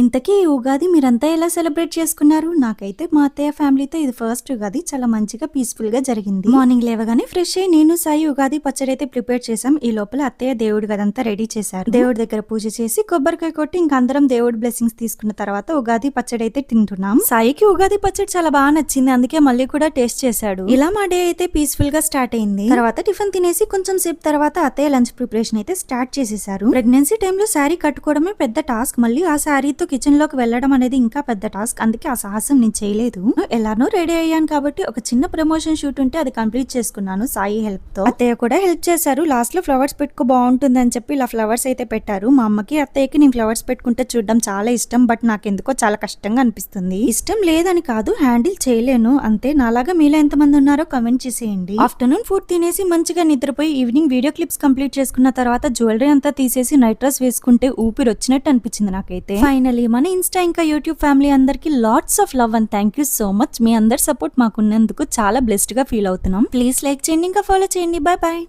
ఇంతకీ ఈ ఉగాది మీరంతా ఎలా సెలబ్రేట్ చేసుకున్నారు? నాకైతే మా అత్తయ్య ఫ్యామిలీతో ఇది ఫస్ట్ ఉగాది చాలా మంచిగా పీస్ఫుల్ గా జరిగింది. మార్నింగ్ లేవగానే ఫ్రెష్ అయ్యి నేను సాయి ఉగాది పచ్చడి అయితే ప్రిపేర్ చేసాం. ఈ లోపల అత్తయ్య దేవుడి గదంతా రెడీ చేశారు. దేవుడి దగ్గర పూజ చేసి కొబ్బరికాయ కొట్టి ఇంక అందరం దేవుడి బ్లెస్సింగ్స్ తీసుకున్న తర్వాత ఉగాది పచ్చడి అయితే తింటున్నాం. సాయికి ఉగాది పచ్చడి చాలా బాగా నచ్చింది, అందుకే మళ్ళీ కూడా టేస్ట్ చేశాడు. ఇలా మా డే అయితే పీస్ఫుల్ గా స్టార్ట్ అయింది. తర్వాత టిఫిన్ తినేసి కొంచెం సేపు తర్వాత అత్తయ్య లంచ్ ప్రిపరేషన్ అయితే స్టార్ట్ చేసేసారు. ప్రెగ్నెన్సీ టైంలో శారీ కట్టుకోవడమే పెద్ద టాస్క్, మళ్ళీ ఆ శారీతో కిచెన్ లోకి వెళ్ళడం అనేది ఇంకా పెద్ద టాస్క్. అందుకే ఆ సాహసం నేను చేయలేదు. ఎలానో రెడీ అయ్యాను కాబట్టి ఒక చిన్న ప్రమోషన్ షూట్ ఉంటే అది కంప్లీట్ చేసుకున్నాను సాయి హెల్ప్ తో. అత్తయ్య కూడా హెల్ప్ చేశారు. లాస్ట్ లో ఫ్లవర్స్ పెట్టుకో బాగుంటుంది అని చెప్పి ఇలా ఫ్లవర్స్ అయితే పెట్టారు. మా అమ్మకి అత్తయ్యకి నేను ఫ్లవర్స్ పెట్టుకుంటే చూడడం చాలా ఇష్టం, బట్ నాకెందుకో చాలా కష్టంగా అనిపిస్తుంది. ఇష్టం లేదని కాదు, హ్యాండిల్ చేయలేను అంతే. నాలాగా మీలో ఎంతమంది ఉన్నారో కమెంట్ చేసేయండి. ఆఫ్టర్నూన్ ఫుడ్ తినేసి మంచిగా నిద్రపోయి ఈవినింగ్ వీడియో క్లిప్స్ కంప్లీట్ చేసుకున్న తర్వాత జ్యువెలరీ అంతా తీసేసి నైట్ డ్రెస్ వేసుకుంటే ఊపిరి వచ్చినట్టు అనిపించింది నాకైతే. ఫైనలీ మన ఇన్స్టా ఇంకా యూట్యూబ్ ఫ్యామిలీ అందరికి lots of love and thank you so much. మీ అందరి సపోర్ట్ మాకున్నందుకు చాలా బ్లెస్డ్ గా ఫీల్ అవుతున్నాం. ప్లీజ్ లైక్ చేయండి, ఇంకా ఫాలో చేయండి. Bye bye.